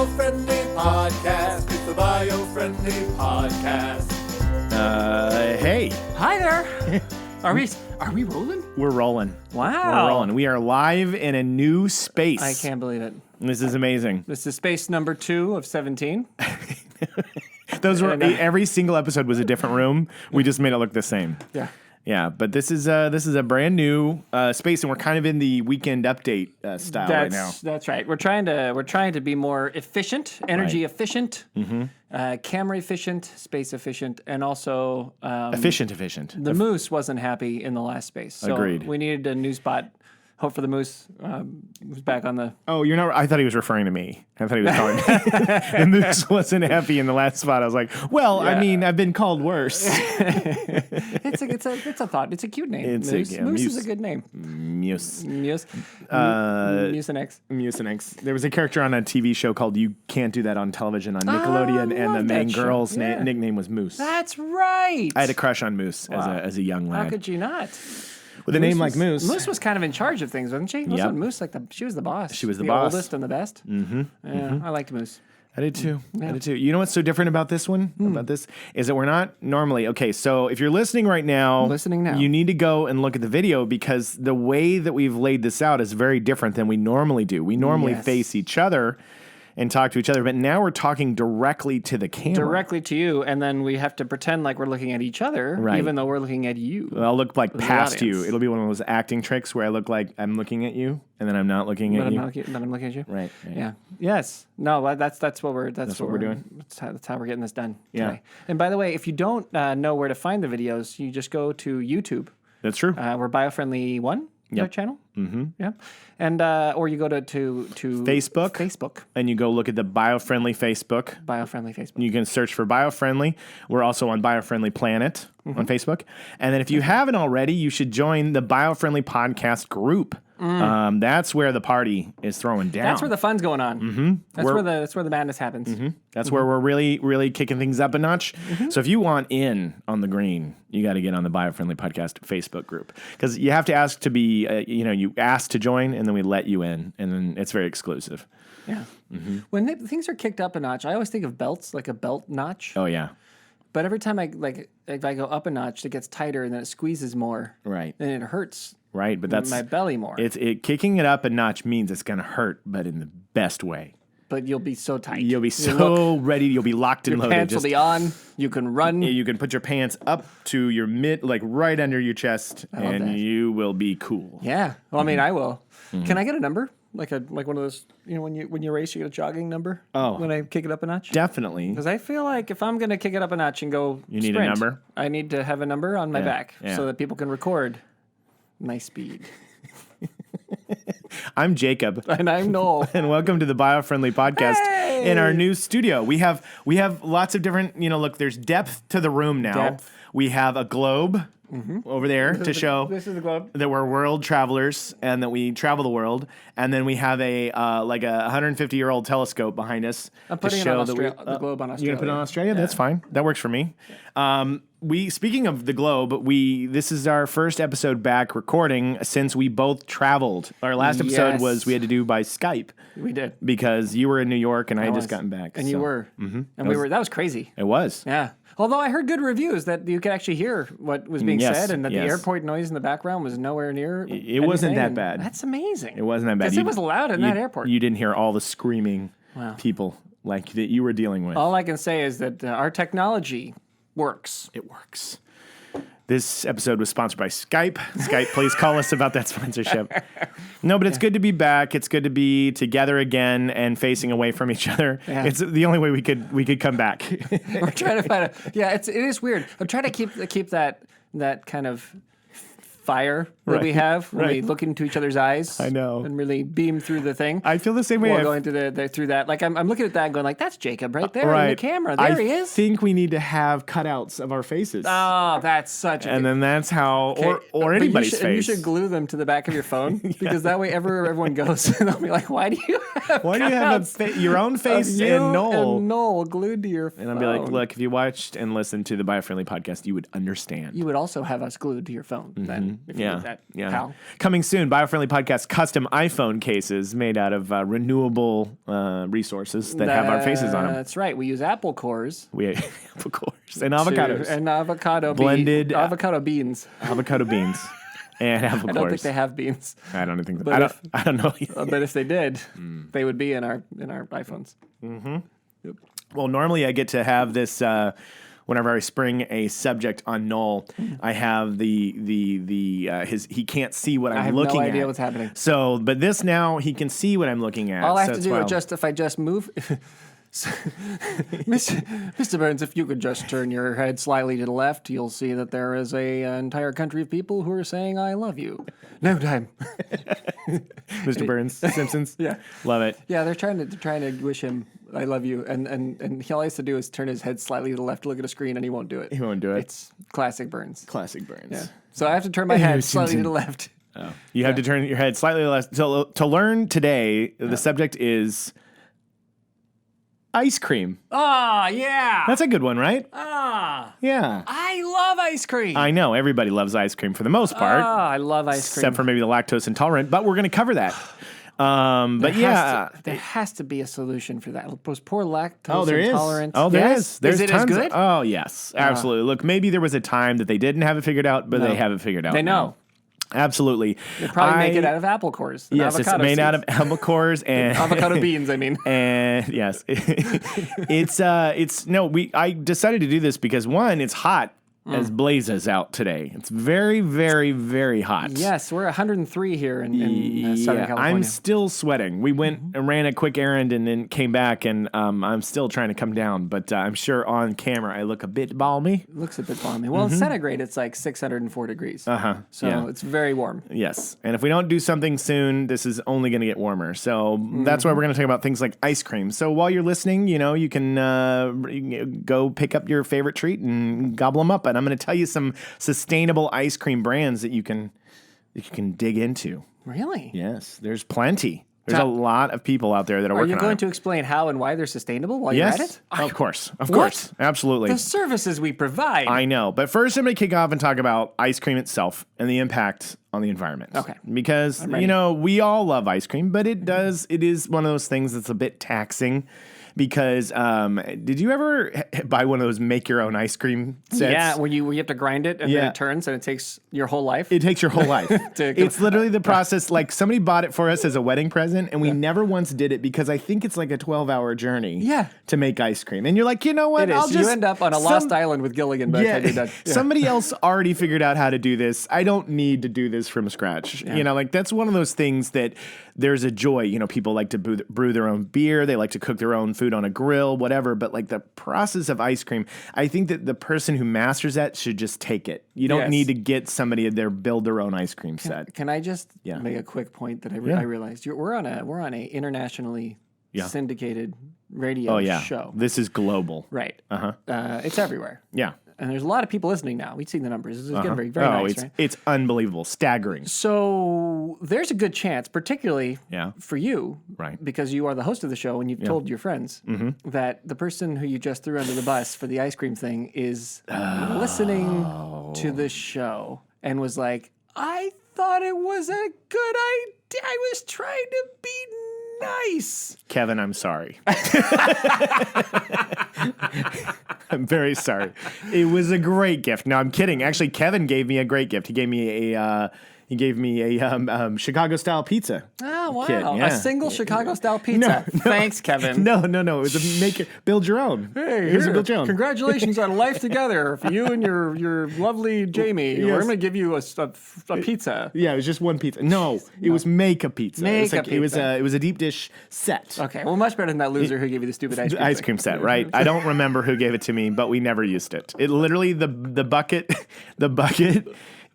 Biofriendly Podcast. It's the Biofriendly Podcast. Hey. Hi there. Are we rolling? We're rolling. Wow. We're rolling. We are live in a new space. I can't believe it. This is amazing. This is space number 2 of 17. Those were every single episode was a different room. We just made it look the same. Yeah. Yeah, but this is a brand new space, and we're kind of in the weekend update style right now. That's right. We're trying to be more efficient, energy efficient, camera efficient, space efficient, and also efficient. The moose wasn't happy in the last space, so Agreed. we needed a new spot. Hope for the moose was back on the. Oh, you're not. I thought he was referring to me. I thought he was calling me. The moose wasn't happy in the last spot. I was like, well, yeah. I mean, I've been called worse. It's a thought. It's a cute name. Moose is a good name. Muse. Mucinex. There was a character on a TV show called You Can't Do That on Television on Nickelodeon, and the main girl's nickname was Moose. That's right. I had a crush on Moose as a young lad. How could you not? With a name like Moose. Moose was kind of in charge of things, wasn't she? Wasn't Moose she was the boss? She was the boss. The oldest and the best? Mm-hmm. Yeah, I liked Moose. I did too. You know what's so different about this one? About this is that we're not normally so if you're listening right now, you need to go and look at the video because the way that we've laid this out is very different than we normally do. We normally face each other and talk to each other, but now we're talking directly to the camera. Directly to you, and then we have to pretend like we're looking at each other, even though we're looking at you. Well, I'll look like past you. It'll be one of those acting tricks where I look like I'm looking at you, and then I'm not looking at you. But I'm looking at you? Right. Yeah. Yes. No, that's what we're doing. That's how we're getting this done today. And by the way, if you don't know where to find the videos, you just go to YouTube. That's true. We're Biofriendly 1. Our channel, yeah, and or you go to Facebook, and you go look at the Biofriendly Facebook. You can search for Biofriendly. We're also on Biofriendly Planet on Facebook, and then if you haven't already, you should join the Biofriendly Podcast group. That's where the party is throwing down. That's where the fun's going on. Mm-hmm. That's where the madness happens. Mm-hmm. That's where we're really, really kicking things up a notch. Mm-hmm. So if you want in on the green, you got to get on the Biofriendly Podcast Facebook group because you have to ask to be, you ask to join, and then we let you in, and then it's very exclusive. Yeah. Mm-hmm. When things are kicked up a notch, I always think of belts, like a belt notch. Oh yeah. But every time if I go up a notch, it gets tighter, and then it squeezes more. Right. And it hurts. Right, but that's my belly more. Kicking it up a notch means it's going to hurt, but in the best way. But you'll be so tight. You'll be so ready. You'll be locked and loaded. Your pants will be on. You can run. You can put your pants up to your right under your chest, and you will be cool. Yeah. Well, I mean, I will. Mm-hmm. Can I get a number? Like one of those, when you race, you get a jogging number? Oh. When I kick it up a notch? Definitely. Because I feel like if I'm going to kick it up a notch and go You need a number? I need to have a number on my back so that people can record my speed. I'm Jacob. And I'm Noel. And welcome to the Biofriendly Podcast in our new studio. We have lots of different, look, there's depth to the room now. We have a globe over there to show this is the globe. That we're world travelers and that we travel the world. And then we have a 150-year-old telescope behind us. I'm putting it on the globe on Australia. You're going to put it on Australia? Yeah. That's fine. That works for me. Speaking of the globe, this is our first episode back recording since we both traveled. Our last episode was we had to do by Skype. We did. Because you were in New York and I had just gotten back. And you were. Mm-hmm. And that was crazy. It was. Yeah. Although I heard good reviews that you could actually hear what was being said and that the airport noise in the background was nowhere near It wasn't that bad. That's amazing. It wasn't that bad. Because it was loud in that airport. You didn't hear all the screaming people like that you were dealing with. All I can say is that our technology works. It works. This episode was sponsored by Skype. Skype, please call us about that sponsorship. No, but it's good to be back. It's good to be together again and facing away from each other. Yeah. It's the only way we could come back. We're trying to find it is weird. I'm trying to keep that kind of fire that we have when we look into each other's eyes. I know. And really beam through the thing. I feel the same way. Or going through that. Like I'm looking at that and going like, that's Jacob right there in the camera. There he is. I think we need to have cutouts of our faces. Oh, that's such a And then that's how, or anybody's face. And you should glue them to the back of your phone because that way everyone goes and they'll be like, why do you have your own face and Noel glued to your phone? And I'll be like, look, if you watched and listened to the Biofriendly Podcast, you would understand. You would also have us glued to your phone then. phone. If you need that, pal. Coming soon, Biofriendly Podcast custom iPhone cases made out of renewable resources that have our faces on them. That's right. We use apple cores. Apple cores and avocados. And avocado blended avocado beans. Avocado beans. And apple cores. I don't think they have beans. I don't think. I don't know. But if they did, they would be in our iPhones. Mm-hmm. Yep. Well, normally I get to have this whenever I spring a subject on Noel. I have his he can't see what I'm looking at. I have no idea what's happening. So, but this now he can see what I'm looking at. All I have to do is if I just move. Mr. Burns, if you could just turn your head slightly to the left, you'll see that there is an entire country of people who are saying "I love you." No time. Mr. Burns, Simpsons. Yeah, love it. Yeah, they're trying to wish him "I love you," and all he has to do is turn his head slightly to the left, look at a screen, and he won't do it. He won't do it. It's classic Burns. Classic Burns. Yeah. So I have to turn my head slightly to the left. Oh. You have to turn your head slightly to the left. To learn today, the subject is ice cream. Ah, yeah. That's a good one, right? Ah. Yeah. I love ice cream. I know. Everybody loves ice cream for the most part. Ah, I love ice cream. Except for maybe the lactose intolerant, but we're going to cover that. But there has to be a solution for that. Those poor lactose intolerant. Oh, there is. There's is it tons as good? Oh, yes. Absolutely. Look, maybe there was a time that they didn't have it figured out, but they have it figured out. They know. Now. Absolutely. They probably make it out of apple cores. Yes, it's made out of apple cores and avocado beans. I mean, and yes, I decided to do this because one, it's hot as blazes out today. It's very, very, very hot. Yes, we're 103 here in Southern California. I'm still sweating. We went and ran a quick errand and then came back, and I'm still trying to come down. But I'm sure on camera I look a bit balmy. It looks a bit balmy. Well, in centigrade, it's like 604 degrees. So it's very warm. Yes. And if we don't do something soon, this is only going to get warmer. So that's why we're going to talk about things like ice cream. So while you're listening, you can go pick up your favorite treat and gobble them up. And I'm going to tell you some sustainable ice cream brands that you can dig into. Really? Yes, there's plenty. There's a lot of people out there that are working on it. Are you going to explain how and why they're sustainable while you're at it? Of course. Of course. Absolutely. The services we provide. I know. But first, I'm going to kick off and talk about ice cream itself and the impact on the environment. Okay. Because, we all love ice cream, but it is one of those things that's a bit taxing. Because did you ever buy one of those make your own ice cream sets? Yeah, where you have to grind it and then it turns and it takes your whole life. It takes your whole life. It's literally the process. Like somebody bought it for us as a wedding present, and we never once did it because I think it's like a 12-hour journey. To make ice cream, and you're like, you know what? It is. You end up on a lost island with Gilligan by the time you're done. Yeah. Somebody else already figured out how to do this. I don't need to do this from scratch. Yeah. That's one of those things that there's a joy. People like to brew their own beer. They like to cook their own food on a grill, whatever. But the process of ice cream, I think that the person who masters that should just take it. You don't need to get somebody there build their own ice cream set. Can I just make a quick point that I realized? We're on a internationally syndicated radio show. This is global. Right. It's everywhere. Yeah. And there's a lot of people listening now. We've seen the numbers. It's getting very, very nice, right? It's unbelievable, staggering. So there's a good chance, particularly for you, because you are the host of the show and you've told your friends that the person who you just threw under the bus for the ice cream thing is listening to the show and was like, I thought it was a good idea. I was trying to be nice. Kevin, I'm sorry. I'm very sorry. It was a great gift. No, I'm kidding. Actually, Kevin gave me a great gift. He gave me a Chicago-style pizza. Oh, wow. Kit. Yeah. A single Chicago-style pizza. No. Thanks, Kevin. No. It was build your own. Hey, build your own. Congratulations on life together for you and your lovely Jamie. Yes. We're going to give you a pizza. Yeah, it was just one pizza. No, it was make a pizza. It was a deep dish set. Okay, well, much better than that loser who gave you the stupid ice cream set, right? I don't remember who gave it to me, but we never used it. It literally, the bucket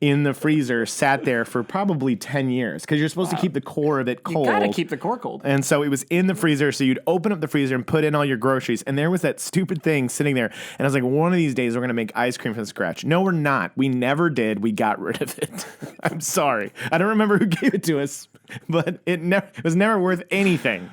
in the freezer sat there for probably 10 years because you're supposed to keep the core of it cold. You gotta keep the core cold. And so it was in the freezer, so you'd open up the freezer and put in all your groceries, and there was that stupid thing sitting there. And I was like, one of these days we're going to make ice cream from scratch. No, we're not. We never did. We got rid of it. I'm sorry. I don't remember who gave it to us, but it was never worth anything.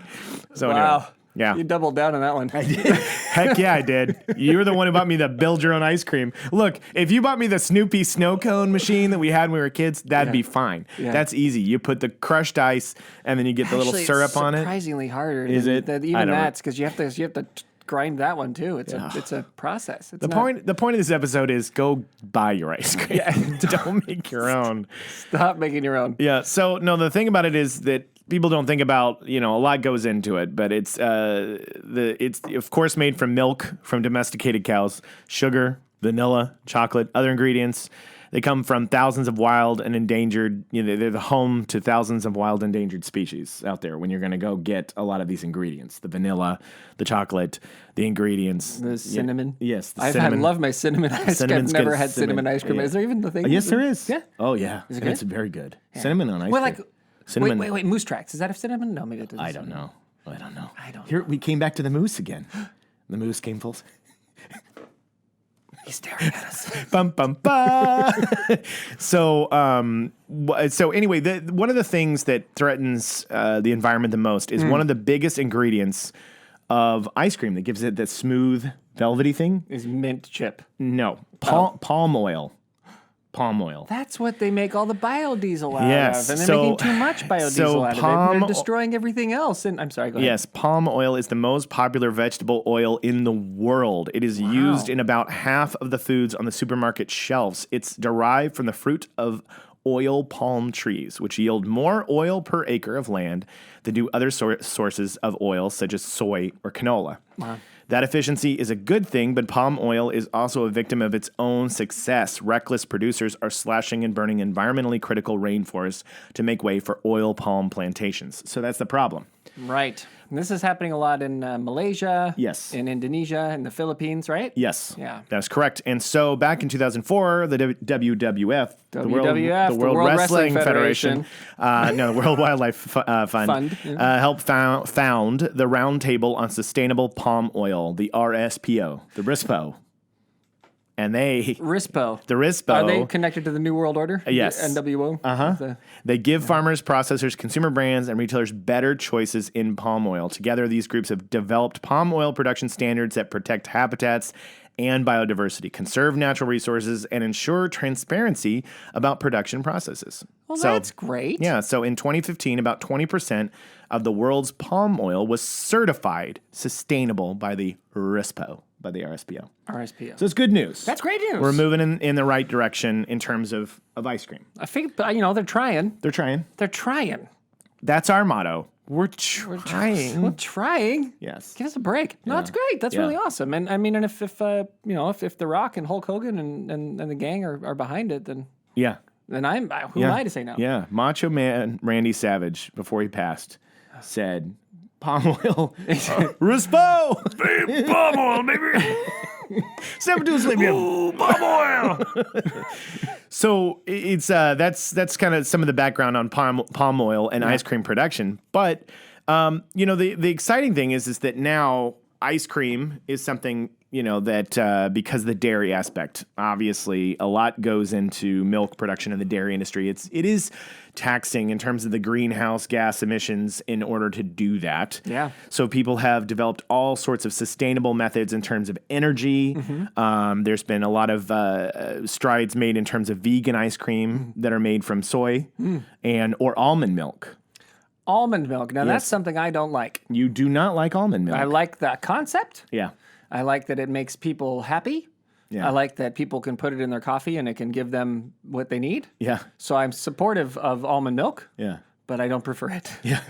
So wow. Yeah. You doubled down on that one. I did. Heck yeah, I did. You were the one who bought me the build your own ice cream. Look, if you bought me the Snoopy snow cone machine that we had when we were kids, that'd be fine. Yeah. That's easy. You put the crushed ice and then you get the little syrup on it. Surprisingly harder. Is it? Even that's because you have to grind that one too. It's a process. The point of this episode is go buy your ice cream. Yeah. Don't make your own. Stop making your own. Yeah. So no, the thing about it is that people don't think about, a lot goes into it, but it's of course made from milk from domesticated cows, sugar, vanilla, chocolate, other ingredients. They come from thousands of wild and endangered, they're the home to thousands of wild endangered species out there when you're going to go get a lot of these ingredients, the vanilla, the chocolate, the ingredients. The cinnamon? Yes, the cinnamon. I love my cinnamon ice cream. I've never had cinnamon ice cream. Yeah. Is there even the thing? Yes, there is. Yeah. Oh, yeah. Is it good? It's very good. Yeah. Cinnamon on ice cream. Cinnamon. Wait. Moose tracks. Is that a cinnamon? No, maybe it doesn't. I don't know. Here, we came back to the moose again. The moose came full. He's staring at us. Bum, bum, bum. So anyway, one of the things that threatens the environment the most is one of the biggest ingredients of ice cream that gives it that smooth, velvety thing. Is mint chip. No. Palm oil. Palm oil. That's what they make all the biodiesel out of. And they're making too much biodiesel out of it. They're destroying everything else. And I'm sorry, go ahead. Yes, palm oil is the most popular vegetable oil in the world. It is used in about half of the foods on the supermarket shelves. It's derived from the fruit of oil palm trees, which yield more oil per acre of land than do other sources of oil, such as soy or canola. Wow. That efficiency is a good thing, but palm oil is also a victim of its own success. Reckless producers are slashing and burning environmentally critical rainforests to make way for oil palm plantations. So that's the problem. Right. And this is happening a lot in Malaysia. Yes. In Indonesia and the Philippines, right? Yes. Yeah. That's correct. And so back in 2004, the WWF, the World Wrestling Federation. The World Wildlife Fund helped found the Roundtable on Sustainable Palm Oil, the RSPO, the RISPO. And the RISPO. Are they connected to the New World Order? Yes. The NWO? They give farmers, processors, consumer brands, and retailers better choices in palm oil. Together, these groups have developed palm oil production standards that protect habitats and biodiversity, conserve natural resources, and ensure transparency about production processes. Well, that's great. Yeah, so in 2015, about 20% of the world's palm oil was certified sustainable by the RISPO. By the RSPO. So it's good news. That's great news. We're moving in the right direction in terms of ice cream. I think, they're trying. They're trying. That's our motto. We're trying. We're trying. Yes. Give us a break. No, that's great. That's really awesome. And I mean, and if The Rock and Hulk Hogan and the gang are behind it, then yeah. Then who am I to say no? Yeah. Macho Man Randy Savage, before he passed, said, palm oil. Rispo! Babe, palm oil, baby! Sabadoo's leaving. Ooh, palm oil! So it's that's kind of some of the background on palm oil and ice cream production. But the exciting thing is that now ice cream is something that because of the dairy aspect, obviously a lot goes into milk production in the dairy industry. It is taxing in terms of the greenhouse gas emissions in order to do that. Yeah. So people have developed all sorts of sustainable methods in terms of energy. Mm-hmm. There's been a lot of strides made in terms of vegan ice cream that are made from soy or almond milk. Almond milk. Now that's something I don't like. You do not like almond milk. I like that concept. Yeah. I like that it makes people happy. Yeah. I like that people can put it in their coffee and it can give them what they need. Yeah. So I'm supportive of almond milk. Yeah. But I don't prefer it. Yeah.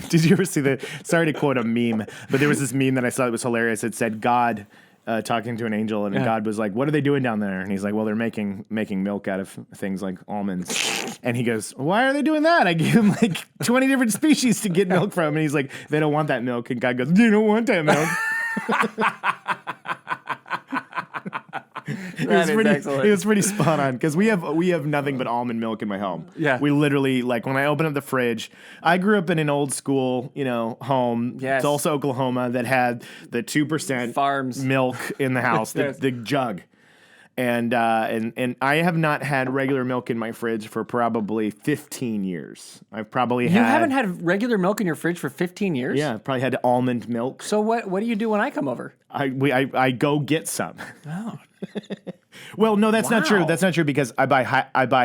Did you ever see sorry to quote a meme, but there was this meme that I saw that was hilarious. It said God talking to an angel, and God was like, what are they doing down there? And he's like, well, they're making milk out of things like almonds. And he goes, why are they doing that? I gave them like 20 different species to get milk from. And he's like, they don't want that milk. And God goes, you don't want that milk. It was pretty spot on because we have nothing but almond milk in my home. Yeah, we literally, like, when I open up the fridge, I grew up in an old school home, Tulsa, Oklahoma, that had the 2% farms milk in the house, the jug. And I have not had regular milk in my fridge for probably 15 years. I've probably You haven't had regular milk in your fridge for 15 years? Yeah, I've probably had almond milk. So what do you do when I come over? I go get some. Oh. Well, no, that's not true. That's not true because I buy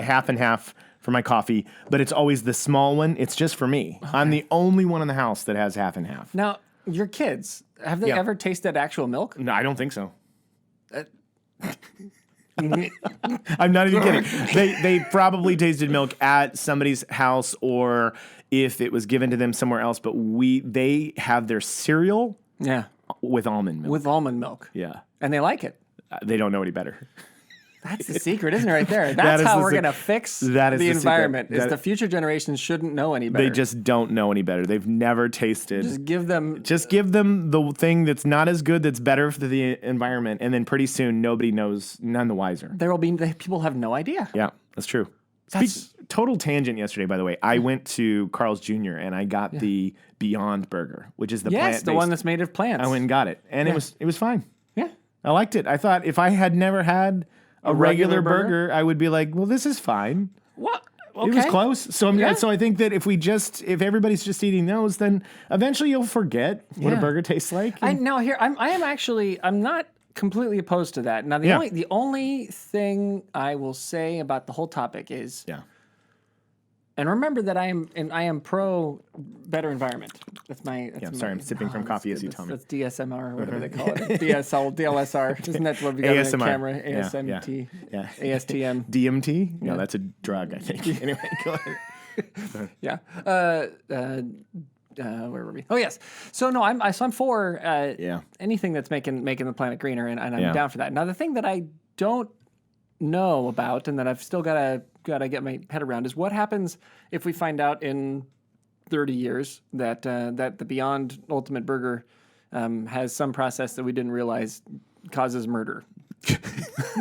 half and half for my coffee, but it's always the small one. It's just for me. Okay. I'm the only one in the house that has half and half. Now, your kids, have they ever tasted actual milk? No, I don't think so. I'm not even kidding. They probably tasted milk at somebody's house or if it was given to them somewhere else, but they have their cereal with almond milk. With almond milk. Yeah. And they like it. They don't know any better. That's the secret, isn't it, right there? That's how we're going to fix the environment, is the future generations shouldn't know any better. They just don't know any better. They've never tasted. Just give them the thing that's not as good, that's better for the environment, and then pretty soon nobody knows, none the wiser. People have no idea. Yeah, that's true. Total tangent yesterday, by the way. I went to Carl's Jr. and I got the Beyond Burger, which is the plant-based. the one that's made of plants. I went and got it, and it was fine. Yeah. I liked it. I thought if I had never had a regular burger, I would be like, well, this is fine. What? Okay. It was close. So so I think that if everybody's just eating those, then eventually you'll forget what a burger tastes like. I'm not completely opposed to that. Now the only thing I will say about the whole topic is and remember that I am pro better environment. I'm sipping from coffee as you tell me. That's DSMR or whatever they call it. DLSR. Isn't that what we got on the camera? ASMT. Yeah. ASTM. DMT? No, that's a drug, I think. Anyway, go ahead. Yeah. Where were we? Oh yes. So no, I'm for anything that's making the planet greener, and I'm down for that. Now the thing that I don't know about, and that I've still gotta get my head around, is what happens if we find out in 30 years that the Beyond Ultimate Burger has some process that we didn't realize causes murder.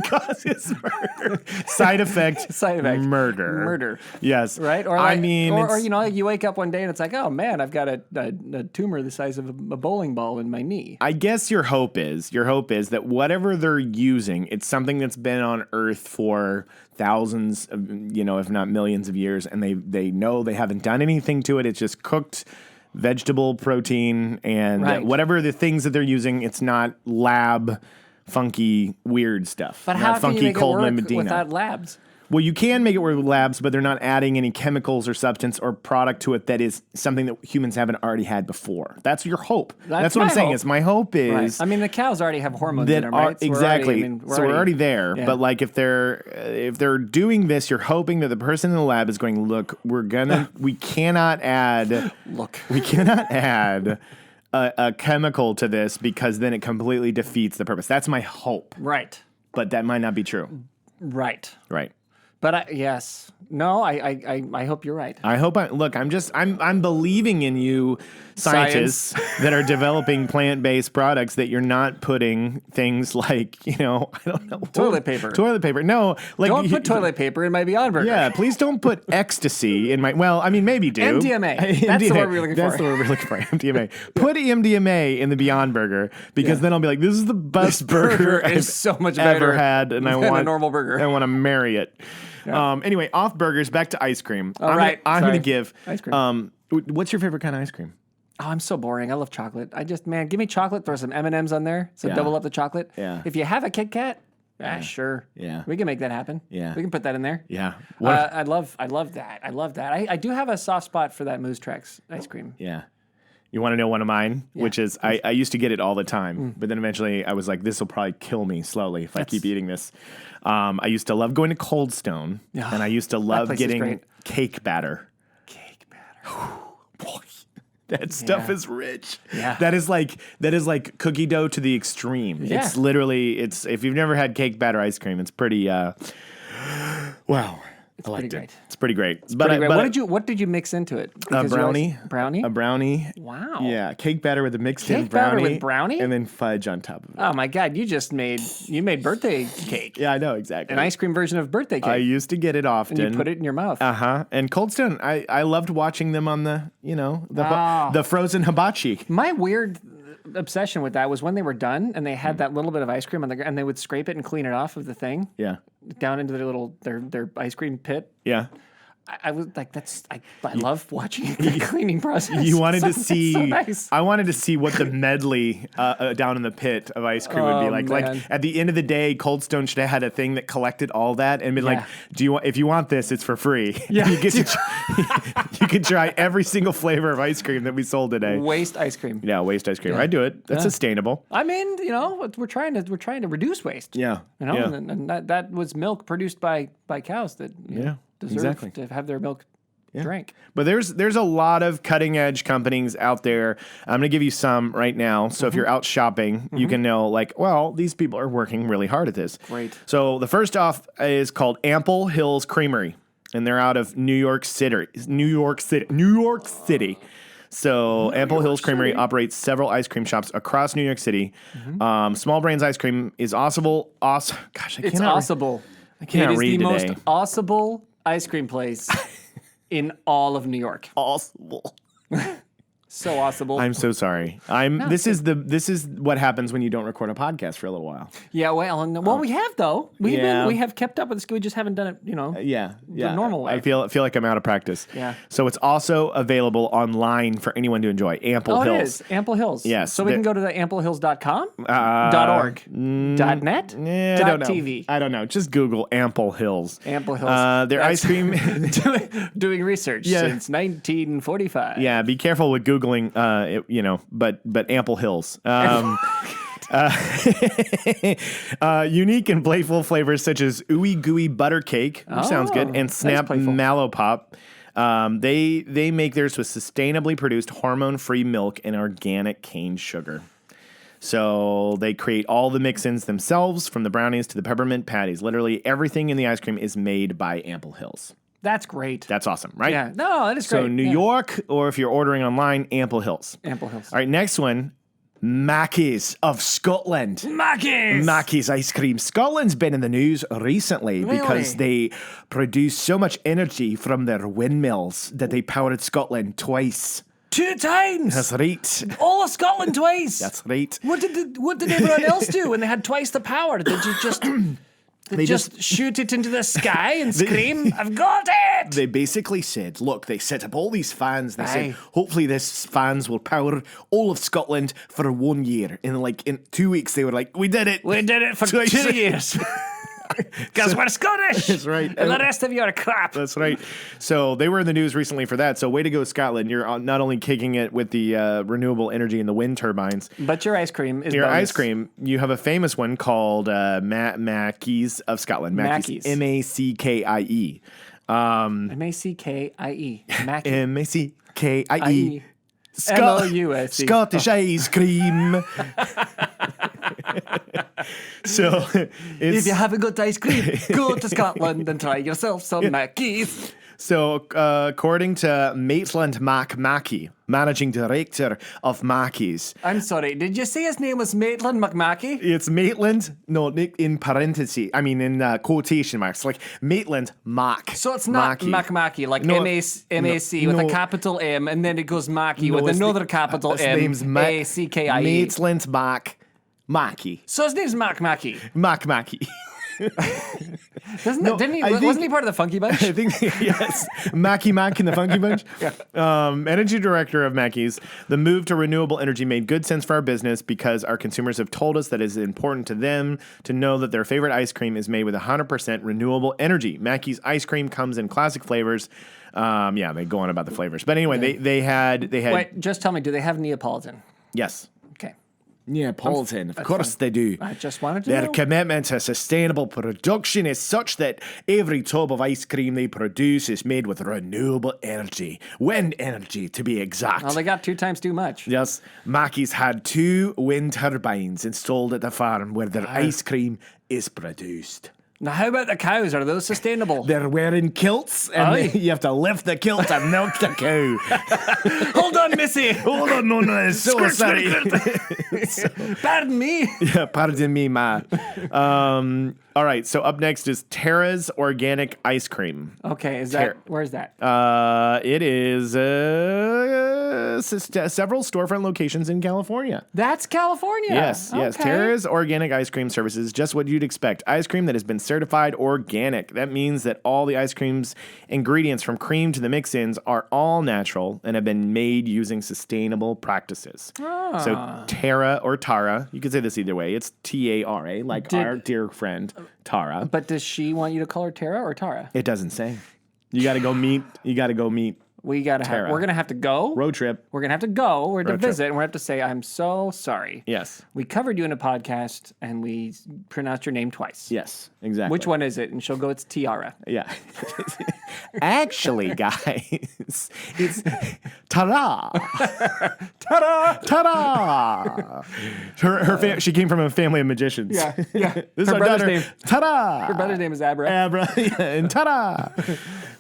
Causes murder. Side effect. Murder. Yes. Right? Or or you wake up one day and it's like, oh man, I've got a tumor the size of a bowling ball in my knee. I guess your hope is that whatever they're using, it's something that's been on Earth for thousands of, if not millions of years, and they know they haven't done anything to it. It's just cooked vegetable protein and whatever the things that they're using, it's not lab funky, weird stuff. But how can you make it work without labs? Well, you can make it work with labs, but they're not adding any chemicals or substance or product to it that is something that humans haven't already had before. That's your hope. That's what I'm saying. Is my hope is. Right. I mean, the cows already have hormones in them, right? Exactly. We're already there. Yeah. But like if they're doing this, you're hoping that the person in the lab is going, look, we cannot add. We cannot add a chemical to this because then it completely defeats the purpose. That's my hope. Right. But that might not be true. Right. Right. But yes. No, I hope you're right. I hope I'm believing in you, scientists that are developing plant-based products, that you're not putting things like, I don't know. Toilet paper. Toilet paper. No. Don't put toilet paper in my Beyond Burger. Yeah, please don't put ecstasy in my, maybe do. MDMA. That's the word we're looking for. That's the word we're looking for, MDMA. Put MDMA in the Beyond Burger because then I'll be like, this is the best burger I've so much better ever had, and I want a normal burger. I want to marry it. Yeah. Anyway, off burgers, back to ice cream. I'm going to give ice cream. What's your favorite kind of ice cream? Oh, I'm so boring. I love chocolate. Give me chocolate. Throw some M&Ms on there. So double up the chocolate. Yeah. If you have a Kit Kat, sure. Yeah. We can make that happen. Yeah. We can put that in there. Yeah. I love that. I do have a soft spot for that Moose Trex ice cream. Yeah. You want to know one of mine, which is I used to get it all the time, but then eventually I was like, this will probably kill me slowly if I keep eating this. I used to love going to Cold Stone, and I used to love getting cake batter. Cake batter. Boy, that stuff is rich. Yeah. That is like cookie dough to the extreme. Yeah. It's literally if you've never had cake batter ice cream, it's pretty wow. It's pretty great. It's pretty great. What did you mix into it? A brownie. Brownie? A brownie. Wow. Yeah, cake batter with a mixed-in brownie. Cake batter with brownie? And then fudge on top of it. Oh my God, you made birthday cake. Yeah, I know, exactly. An ice cream version of birthday cake. I used to get it often. And you put it in your mouth. Uh-huh. And Cold Stone, I loved watching them on the frozen hibachi. My weird obsession with that was when they were done and they had that little bit of ice cream on and they would scrape it and clean it off of the thing. Yeah. Down into their ice cream pit. Yeah. I was like, I love watching the cleaning process. You wanted to see, so nice. I wanted to see what the medley down in the pit of ice cream would be like. Man. Like at the end of the day, Cold Stone should have had a thing that collected all that and be like, if you want this, it's for free. Yeah. you can try every single flavor of ice cream that we sold today. Waste ice cream. Yeah, waste ice cream. Yeah. I'd do it. That's sustainable. I mean, we're trying to reduce waste. Yeah. And that was milk produced by cows that deserve to have their milk drank. But there's a lot of cutting edge companies out there. I'm going to give you some right now. So if you're out shopping, you can know these people are working really hard at this. Great. So the first off is called Ample Hills Creamery, and they're out of New York City. So Ample Hills Creamery operates several ice cream shops across New York City. Small Brains Ice Cream is possible. It's possible. I can't read today. It is the most possible ice cream place in all of New York. Possible. So possible. I'm so sorry. This is what happens when you don't record a podcast for a little while. Yeah, we have though. We have kept up with this. We just haven't done it, the normal way. I feel like I'm out of practice. Yeah. So it's also available online for anyone to enjoy. Ample Hills. It is. Ample Hills. Yes. So we can go to the amplehills.com, .org, .net, .tv. I don't know. Just Google Ample Hills. Ample Hills. Their ice cream doing research since 1945. Yeah, be careful with Googling, but Ample Hills. Unique and playful flavors such as ooey gooey butter cake, which sounds good, and Snap Mallow Pop. They make theirs with sustainably produced hormone-free milk and organic cane sugar. So they create all the mix-ins themselves, from the brownies to the peppermint patties. Literally everything in the ice cream is made by Ample Hills. That's great. That's awesome, right? Yeah. No, that is great. So New York, or if you're ordering online, Ample Hills. Ample Hills. All right, next one. Mackie's of Scotland. Mackie's ice cream. Scotland's been in the news recently because they produce so much energy from their windmills that they powered Scotland twice. 2 times. That's right. All of Scotland twice. That's right. What did everyone else do when they had twice the power? Did you just... They just shoot it into the sky and scream, I've got it! They basically said, look, they set up all these fans. They said, hopefully this fans will power all of Scotland for 1 year. And in 2 weeks, they were like, we did it. We did it for 2 years. Because we're Scottish. That's right. And the rest of you are crap. That's right. So they were in the news recently for that. So way to go, Scotland. You're not only kicking it with the renewable energy and the wind turbines. But your ice cream is ice cream, you have a famous one called Mackie's of Scotland. Mackie's. M-A-C-K-I-E. M-A-C-K-I-E. Mackie. M-A-C-K-I-E. M-O-U-S-E. Scottish ice cream. So, if you haven't got ice cream, go to Scotland and try yourself some Mackie's. So, according to Maitland Mackie, managing director of Mackie's. I'm sorry, did you say his name was Maitland McMackey? It's Maitland, no, in parentheses, in quotation marks, like Maitland Mac. So it's not McMackey, like M-A-C with a capital M, and then it goes Mackey with another capital M, A-C-K-I-E. Maitland Mackie. So his name's Mackie. Mackie. Wasn't he part of the Funky Bunch? I think, yes. Mackie Mac and the Funky Bunch. Energy director of Mackie's. The move to renewable energy made good sense for our business because our consumers have told us that it is important to them to know that their favorite ice cream is made with 100% renewable energy. Mackie's ice cream comes in classic flavors. They go on about the flavors. But anyway, they had... Wait, just tell me, do they have Neapolitan? Yes. Okay. Neapolitan, of course they do. I just wanted to Their know. commitment to sustainable production is such that every tub of ice cream they produce is made with renewable energy. Wind energy, to be exact. Well, they got 2 times too much. Yes. Mackie's had 2 wind turbines installed at the farm where their ice cream is produced. Now, how about the cows? Are those sustainable? They're wearing kilts, and you have to lift the kilt and milk the cow. Hold on, Missy. Hold on, no, so sorry. Pardon me. Yeah, pardon me, ma. All right, so up next is Tara's Organic Ice Cream. Okay, where's that? It is several storefront locations in California. That's California. Yes. Tara's Organic Ice Cream services just what you'd expect. Ice cream that has been certified organic. That means that all the ice cream's ingredients from cream to the mix-ins are all natural and have been made using sustainable practices. So Tara or Tara, you could say this either way. It's Tara, like our dear friend Tara. But does she want you to call her Tara or Tara? It doesn't say. You got to go meet. We're gonna have to go. Road trip. We're gonna have to go. We're to visit, and we're gonna have to say, "I'm so sorry." Yes. We covered you in a podcast, and we pronounced your name twice. Yes, exactly. Which one is it? And she'll go, "It's Tiara." Yeah. Actually, guys, it's ta-da. Ta-da. She came from a family of magicians. Yeah. This is her brother's name. Ta-da. Her brother's name is Abra. And ta-da.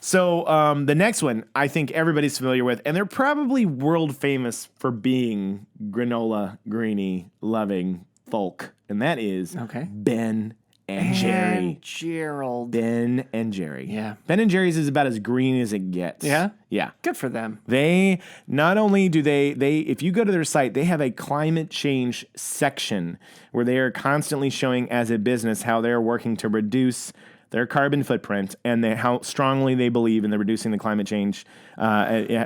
So the next one, I think everybody's familiar with, and they're probably world famous for being granola, greenie, loving folk, and that is Ben and Jerry. And Gerald. Ben and Jerry. Yeah. Ben and Jerry's is about as green as it gets. Yeah? Yeah. Good for them. They, not only do they if you go to their site, they have a climate change section where they are constantly showing as a business how they're working to reduce their carbon footprint and how strongly they believe in the reducing the climate change,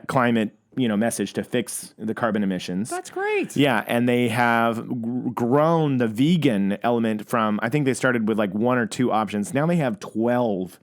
climate message to fix the carbon emissions. That's great. Yeah, and they have grown the vegan element from, I think they started with like 1 or 2 options. Now they have 12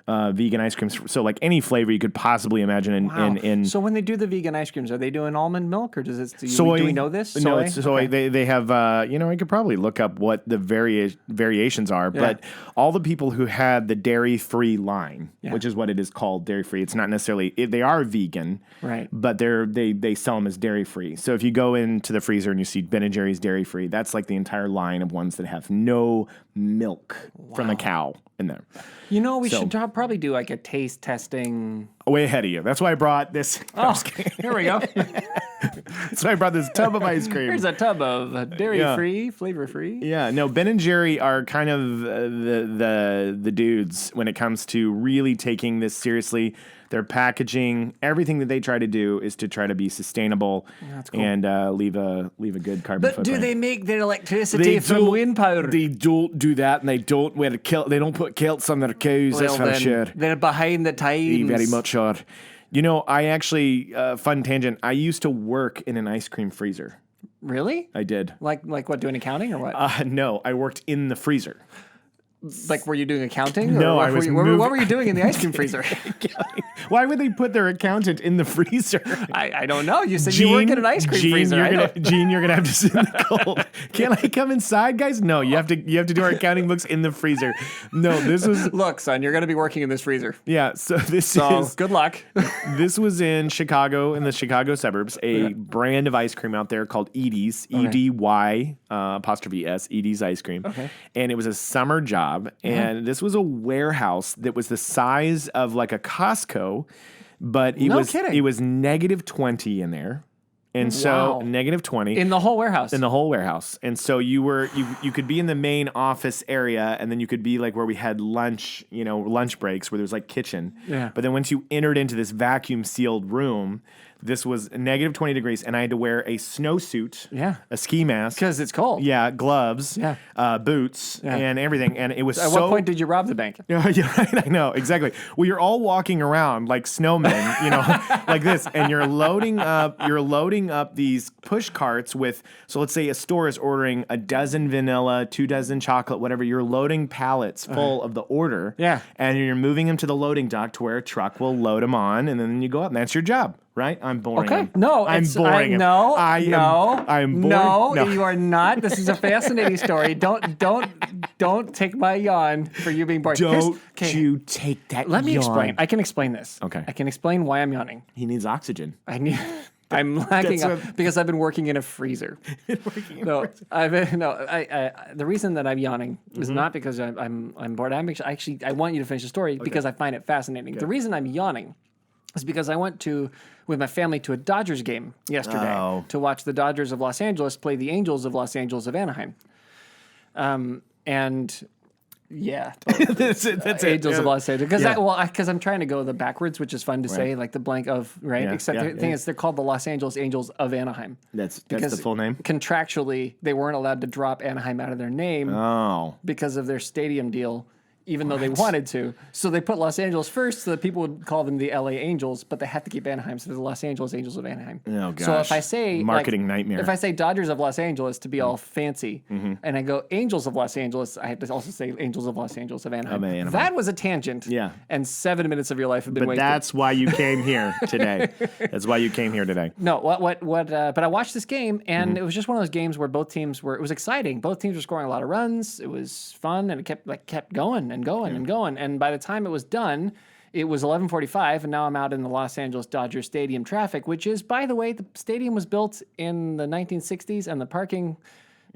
vegan ice creams. So like any flavor you could possibly imagine. So when they do the vegan ice creams, are they doing almond milk or does it? Soy? Do we know this? Soy? No, it's soy. Okay. They have. I could probably look up what the variations are. Yeah. But all the people who had the dairy-free line, which is what it is called, dairy-free. It's not necessarily. They are vegan, right? But they sell them as dairy-free. So if you go into the freezer and you see Ben and Jerry's dairy-free, that's like the entire line of ones that have no milk from a cow in there. We should probably do like a taste testing. Way ahead of you. That's why I brought this. Oh, here we go. That's why I brought this tub of ice cream. Here's a tub of dairy-free, flavor-free. Yeah, no, Ben and Jerry are kind of the dudes when it comes to really taking this seriously. Their packaging, everything that they try to do is to try to be sustainable and leave a good carbon footprint. But do they make their electricity from wind power? They don't do that, and they don't wear a kilt. They don't put kilts on their cows. That's for sure. They're behind the times. They very much are. I actually fun tangent. I used to work in an ice cream freezer. Really? I did. Like what? Doing accounting or what? No, I worked in the freezer. Like, were you doing accounting? No, what were you doing in the ice cream freezer? Why would they put their accountant in the freezer? I don't know. You said you work in an ice cream freezer. Gene, you're gonna have to sit in the cold. Can I come inside, guys? No, you have to do our accounting books in the freezer. No, this was. Look, son, you're gonna be working in this freezer. Yeah. So good luck. This was in Chicago, in the Chicago suburbs. A brand of ice cream out there called Edie's, EDY 'S, Edie's ice cream. Okay. And it was a summer job. And this was a warehouse that was the size of like a Costco, but it was -20 in there. And so -20 in the whole warehouse. In the whole warehouse. And so you could be in the main office area, and then you could be like where we had lunch, lunch breaks where there was like kitchen. Yeah. But then once you entered into this vacuum sealed room, this was -20 degrees, and I had to wear a snowsuit, a ski mask, because it's cold. Yeah, gloves, boots, and everything. And it was At what point did you rob the bank? Yeah, right. I know exactly. Well, you're all walking around like snowmen, like this, and you're loading up these push carts with. So let's say a store is ordering a dozen vanilla, 2 dozen chocolate, whatever. You're loading pallets full of the order, and you're moving them to the loading dock to where a truck will load them on, and then you go up, and that's your job. Right? I'm boring. Okay. Him. No, I'm boring. Him. No, I am boring. No, you are not. This is a fascinating story. Don't take my yawn for you being boring. Don't you take that Let me yawn. explain. I can explain this. Okay. I can explain why I'm yawning. He needs oxygen. I need I'm lacking because I've been working in a freezer. The reason that I'm yawning is not because I'm bored. I want you to finish the story because I find it fascinating. Okay. The reason I'm yawning is because I went with my family to a Dodgers game yesterday to watch the Dodgers of Los Angeles play the Angels of Los Angeles of Anaheim. Yeah, that's Angels of Los Angeles. Because I'm trying to go the backwards, which is fun to say, like the blank of right. Yeah, except the thing is, they're called the Los Angeles Angels of Anaheim. That's the full name. Contractually, they weren't allowed to drop Anaheim out of their name because of their stadium deal. Even though they wanted to. So they put Los Angeles first so that people would call them the LA Angels, but they have to keep Anaheim, so they're the Los Angeles Angels of Anaheim. Oh, gosh. So if I say... Marketing nightmare. If I say Dodgers of Los Angeles to be all fancy, and I go Angels of Los Angeles, I have to also say Angels of Los Angeles of Anaheim. That was a tangent. Yeah. And 7 minutes of your life have been wasted. But that's why you came here today. No, but I watched this game, and it was just one of those games where both teams it was exciting. Both teams were scoring a lot of runs. It was fun, and it kept going and going. And by the time it was done, it was 11:45, and now I'm out in the Los Angeles Dodgers Stadium traffic, which is, by the way, the stadium was built in the 1960s, and the parking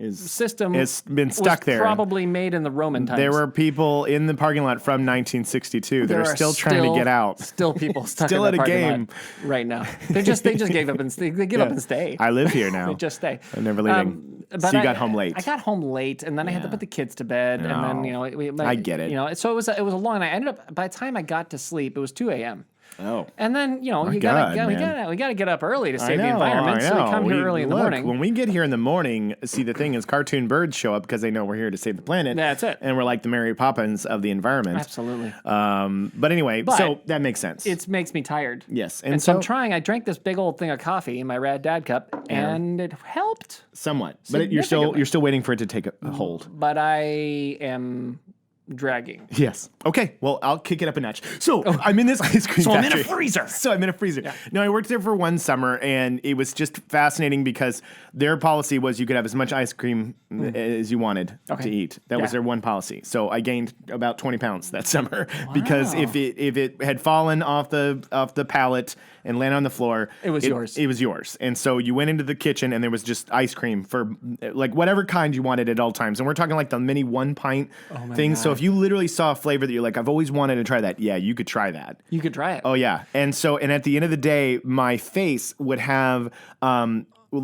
system has been stuck there. Probably made in the Roman times. There were people in the parking lot from 1962 that are still trying to get out. Still people stuck in the parking lot right now. They just gave up and they give up and stay. I live here now. They just stay. I'm never leaving. So you got home late. I got home late, and then I had to put the kids to bed, and then I get it. So it was a long night. I ended up by the time I got to sleep, it was 2 a.m. Oh. And then, we got to get up early to save the environment. So we come here early in the morning. When we get here in the morning, see, the thing is cartoon birds show up because they know we're here to save the planet. That's it. And we're like the Mary Poppins of the environment. Absolutely. But anyway, so that makes sense. It makes me tired. Yes. And so I'm trying. I drank this big old thing of coffee in my Rad Dad cup, and it helped. Somewhat. But you're still waiting for it to take a hold. But I am... dragging. Yes. Okay. Well, I'll kick it up a notch. So I'm in this ice cream factory. I'm in a freezer. Yeah. No, I worked there for one summer, and it was just fascinating because their policy was you could have as much ice cream as you wanted to eat. That was their one policy. So I gained about 20 pounds that summer because if it had fallen off the pallet and landed on the floor, it was yours. It was yours. And so you went into the kitchen, and there was just ice cream for like whatever kind you wanted at all times. And we're talking like the mini 1 pint things. God. So if you literally saw a flavor that you're like, I've always wanted to try that. Yeah, you could try that. You could try it. Oh, yeah. And at the end of the day, my face would have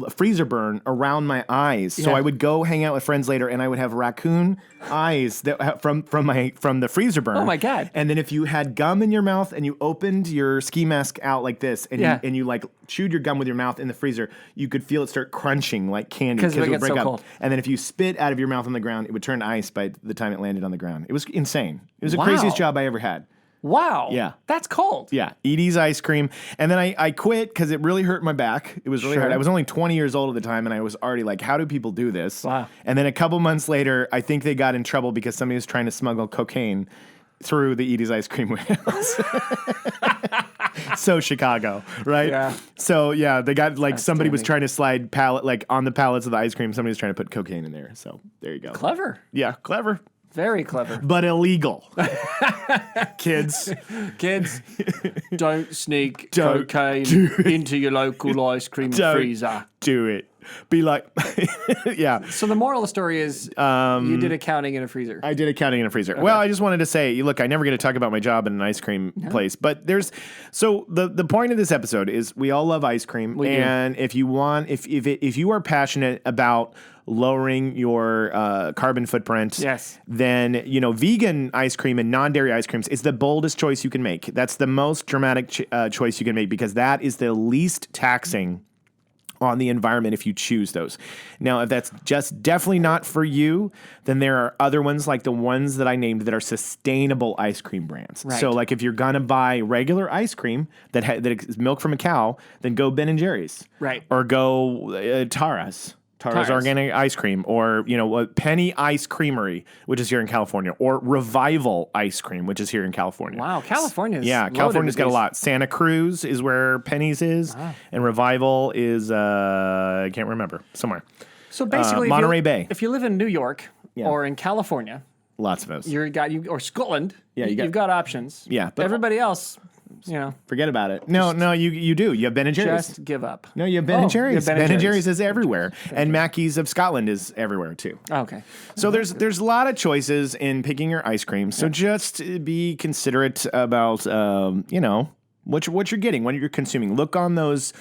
freezer burn around my eyes. So I would go hang out with friends later, and I would have raccoon eyes that from the freezer burn. Oh my God. And then if you had gum in your mouth and you opened your ski mask out like this and you like chewed your gum with your mouth in the freezer, you could feel it start crunching like candy because it would break up. Cold. And then if you spit out of your mouth on the ground, it would turn to ice by the time it landed on the ground. It was insane. It was the craziest job I ever had. Wow. Yeah. That's cold. Yeah. Edie's ice cream. And then I quit because it really hurt my back. It was really hard. I was only 20 years old at the time, and I was already like, how do people do this? Wow. And then a couple months later, I think they got in trouble because somebody was trying to smuggle cocaine through the Edie's ice cream warehouse. So Chicago, right? Yeah. So yeah, they got like somebody was trying to slide on the pallets of the ice cream. Somebody was trying to put cocaine in there. So there you go. Clever. Yeah, clever. Very clever. But illegal. Kids, don't sneak cocaine into your local ice cream freezer. Do it. Be like, yeah. So the moral of the story is you did accounting in a freezer. I did accounting in a freezer. Okay. Well, I just wanted to say, look, I never get to talk about my job in an ice cream place, but the point of this episode is we all love ice cream. And if you are passionate about lowering your carbon footprint, then vegan ice cream and non-dairy ice creams is the boldest choice you can make. That's the most dramatic choice you can make because that is the least taxing on the environment if you choose those. Now, if that's just definitely not for you, then there are other ones like the ones that I named that are sustainable ice cream brands. Right. So like if you're going to buy regular ice cream that is milk from a cow, then go Ben & Jerry's. Right. Or go Tara's Organic Ice Cream, or Penny Ice Creamery, which is here in California, or Revival Ice Cream, which is here in California. Wow, California's California's got a lot. Santa Cruz is where Penny's is, and Revival is I can't remember, somewhere. So basically, Monterey Bay. If you live in New York or in California, lots of those. Or Scotland. Yeah, you've got options. Yeah, but everybody else. Forget about it. No, you do. You have Ben and Jerry's. Just give up. No, you have Ben and Jerry's. Ben and Jerry's is everywhere. And Mackey's of Scotland is everywhere, too. Okay. So there's a lot of choices in picking your ice cream. So just be considerate about, what you're getting, what you're consuming. Look on those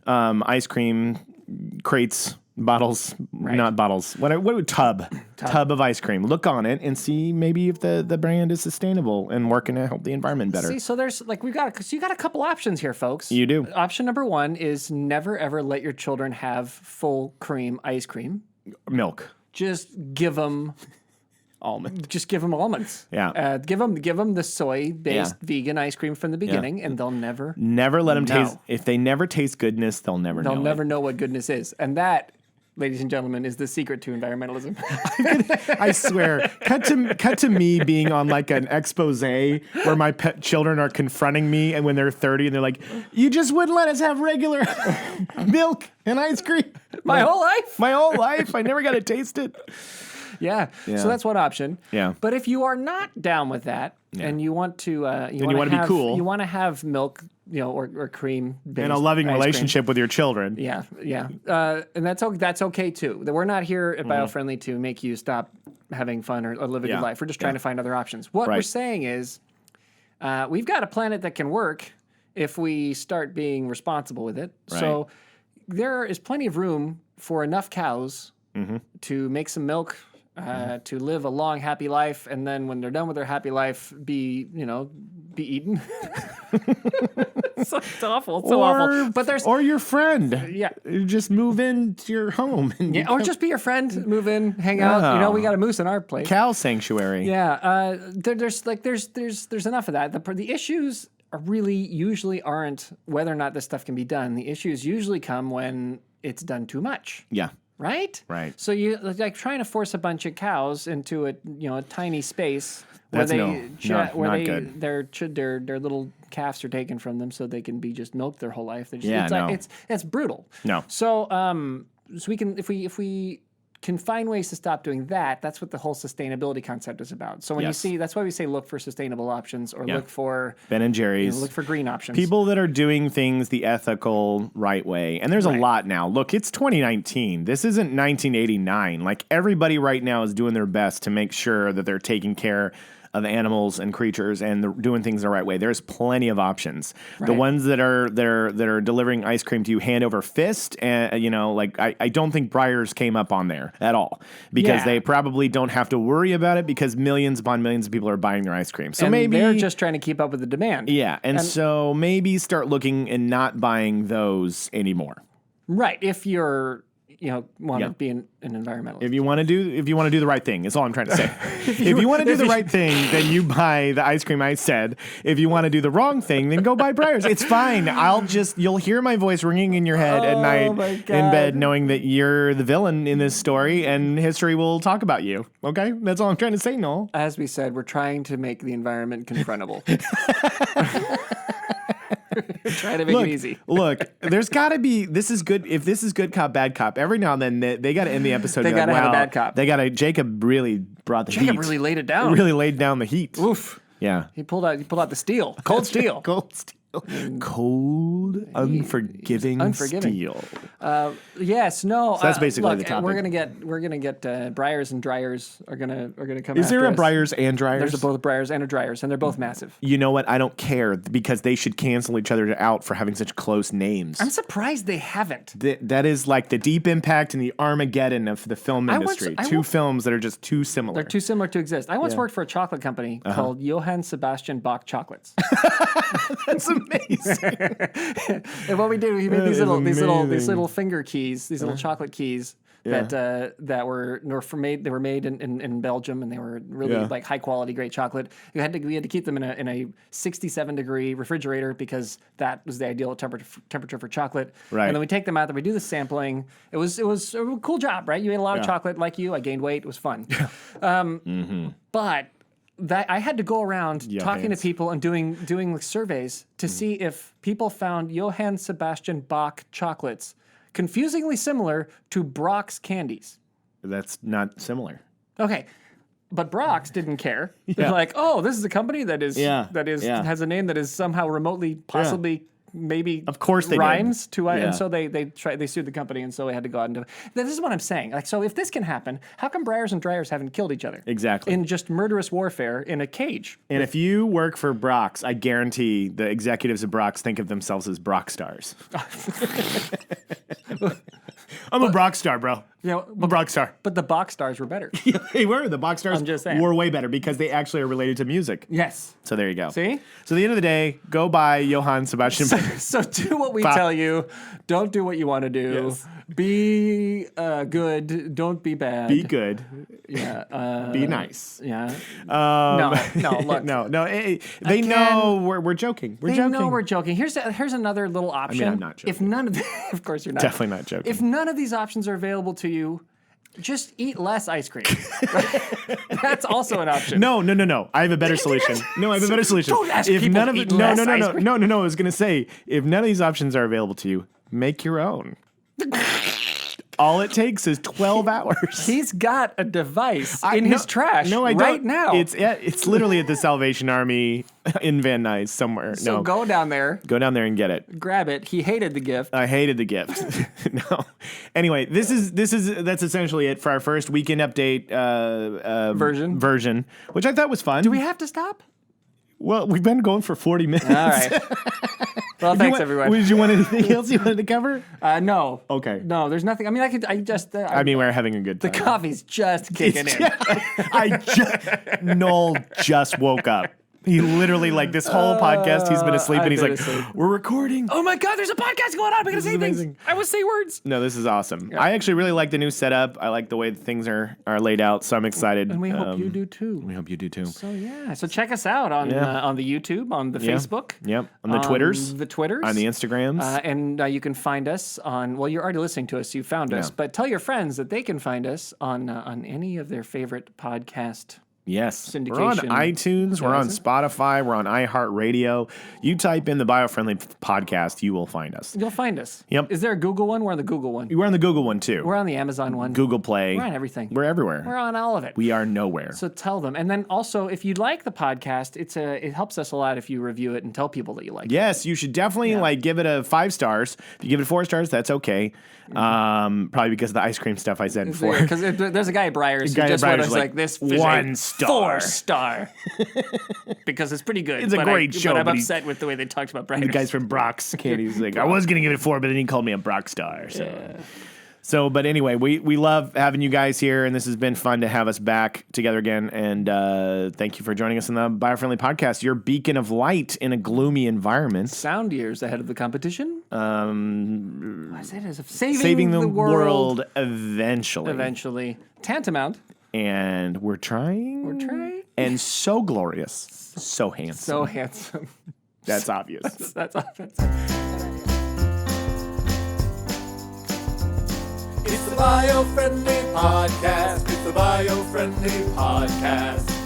ice cream crates, bottles, not bottles. What tub of ice cream. Look on it and see maybe if the brand is sustainable and working to help the environment better. See, so there's you got a couple options here, folks. You do. Option number 1 is never ever let your children have full cream ice cream. Milk. Just give them almonds. Just give them almonds. Yeah. Give them the soy-based vegan ice cream from the beginning, and they'll never let them taste. If they never taste goodness, they'll never know. They'll never know what goodness is, and that, ladies and gentlemen, is the secret to environmentalism. I swear. Cut to me being on like an expose where my pet children are confronting me, and when they're 30, and they're like, "You just wouldn't let us have regular milk and ice cream my whole life. My whole life, I never got to taste it." Yeah. So that's one option. Yeah. But if you are not down with that, and you want to, you want to be cool, you want to have milk, or cream, in a loving relationship with your children. Yeah. And that's okay too. We're not here at Biofriendly to make you stop having fun or live a good life. We're just trying to find other options. What we're saying is, we've got a planet that can work if we start being responsible with it. Right. So there is plenty of room for enough cows to make some milk. To live a long, happy life, and then when they're done with their happy life, be eaten. It's awful. It's so awful. But or your friend. Yeah. You just move into your home. Or just be your friend. Move in, hang out. We got a moose in our place. Cow sanctuary. Yeah. There's enough of that. The issues usually aren't whether or not this stuff can be done. The issues usually come when it's done too much. Yeah. Right? Right. So you like trying to force a bunch of cows into a tiny space where their little calves are taken from them so they can be just milked their whole life. It's brutal. No. So we can if we can find ways to stop doing that. That's what the whole sustainability concept is about. So when you see, that's why we say look for sustainable options or look for Ben and Jerry's. Look for green options. People that are doing things the ethical right way. And there's a lot now. Look, it's 2019. This isn't 1989. Like everybody right now is doing their best to make sure that they're taking care of animals and creatures and doing things the right way. There's plenty of options. Right. The ones that are delivering ice cream to you hand over fist, and I don't think Breyers came up on there at all because they probably don't have to worry about it because millions upon millions of people are buying their ice cream. So and maybe they're just trying to keep up with the demand. Yeah, and so maybe start looking and not buying those anymore. Right, if you're want to be an environmentalist. If you want to do the right thing, is all I'm trying to say. if you want to do the right thing, then you buy the ice cream I said. If you want to do the wrong thing, then go buy Breyers. It's fine. You'll hear my voice ringing in your head at night in bed, knowing that you're the villain in this story, and history will talk about you. Okay, that's all I'm trying to say, Noel. As we said, we're trying to make the environment confrontable. Try to make it easy. Look, there's got to be. This is good. If this is good cop, bad cop. Every now and then they got to end the episode. They got to have a bad cop. They got to. Jacob really brought the heat. Jacob really laid it down. Really laid down the heat. Oof. Yeah. He pulled out the steel. Cold steel. Cold steel. Cold, unforgiving steel. Yes, no. So that's basically the topic. We're gonna get Breyers and Dryers are gonna come. Is there a us. Breyers and Dryers? There's both Breyers and a Dryers, and they're both massive. You know what? I don't care because they should cancel each other out for having such close names. I'm surprised they haven't. That is like the Deep Impact and the Armageddon of the film industry. Two films that are just too similar. They're too similar to exist. I once worked for a chocolate company called Johann Sebastian Bach Chocolates. That's amazing. And what we did, we made these little finger keys, these little chocolate keys that were made in Belgium, and they were really like high quality, great chocolate. We had to keep them in a 67 degree refrigerator because that was the ideal temperature for chocolate. Right. And then we take them out, and we do the sampling. It was a cool job, right? You ate a lot of chocolate like you. I gained weight. It was fun. But I had to go around talking to people and doing surveys to see if people found Johann Sebastian Bach chocolates confusingly similar to Brock's candies. That's not similar. Okay. But Brock's didn't care. They're like, oh, this is a company that has a name that is somehow remotely, possibly, maybe, of course they rhymes to, and so they sued the company, and so they had to go out and do it. This is what I'm saying. Like, so if this can happen, how come Breyers and Dreyers haven't killed each other? Exactly. In just murderous warfare in a cage. And if you work for Brock's, I guarantee the executives of Brock's think of themselves as Brock stars. I'm a Brock star, bro. I'm a Brock star. But the box stars were better. They were. The box stars I'm just saying. were way better because they actually are related to music. Yes. So there you go. See? So at the end of the day, go buy Johann Sebastian Bach. So do what we tell you. Don't do what you want to do. Yes. Be good. Don't be bad. Be good. Yeah. Be nice. Yeah. No. Look. No. They know we're joking. We're joking. They know we're joking. Here's another little option. I mean, I'm not joking. If none of of course you're not. Definitely not joking. If none of these options are available to you, just eat less ice cream. That's also an option. No. I have a better solution. No, I have a better solution. Don't ask people to eat less ice cream. No. I was gonna say, if none of these options are available to you, make your own. All it takes is 12 hours. He's got a device in his trash right now. It's literally at the Salvation Army in Van Nuys somewhere. So go down there. Go down there and get it. Grab it. He hated the gift. I hated the gift. No. Anyway, that's essentially it for our first weekend update version, which I thought was fun. Do we have to stop? Well, we've been going for 40 minutes. All right. Well, thanks, everyone. Did you want anything else you wanted to cover? No. Okay. No, there's nothing. I mean, we're having a good time. The coffee's just kicking in. Noel just woke up. He literally, this whole podcast, he's been asleep, and he's like, we're recording. Oh my God, there's a podcast going on. I'm going to say things. I will say words. No, this is awesome. Yeah. I actually really like the new setup. I like the way things are laid out, so I'm excited. And we hope you do too. We hope you do too. So, So check us out on the YouTube, on the Facebook. Yep. On the Twitters. The Twitters. On the Instagrams. And you can find us on, well, you're already listening to us, so you found us. But tell your friends that they can find us on any of their favorite podcast Yes, syndication. we're on iTunes, we're on Spotify, we're on iHeartRadio. You type in the Biofriendly podcast, you will find us. You'll find us. Yep. Is there a Google one? We're on the Google one. We're on the Google one too. We're on the Amazon one. Google Play. We're on everything. We're everywhere. We're on all of it. We are nowhere. So tell them. And then also, if you like the podcast, it helps us a lot if you review it and tell people that you like it. Yes, you should definitely give it a 5 stars. If you give it 4 stars, that's okay. Probably because of the ice cream stuff I said before. Because there's a guy at Breyers who just was like this 1 star. 4-star. Because it's pretty good. It's a great show. But I'm upset with the way they talked about Breyers. The guys from Brock's Candy's like, I was going to give it a 4, but then he called me a Brock star. So, but anyway, we love having you guys here, and this has been fun to have us back together again. And thank you for joining us on the Biofriendly podcast, your beacon of light in a gloomy environment. Sound years ahead of the competition. Saving the world eventually. Eventually. Tantamount. And we're trying. And so glorious. So handsome. That's obvious. That's obvious. It's the Biofriendly podcast. It's the Biofriendly podcast.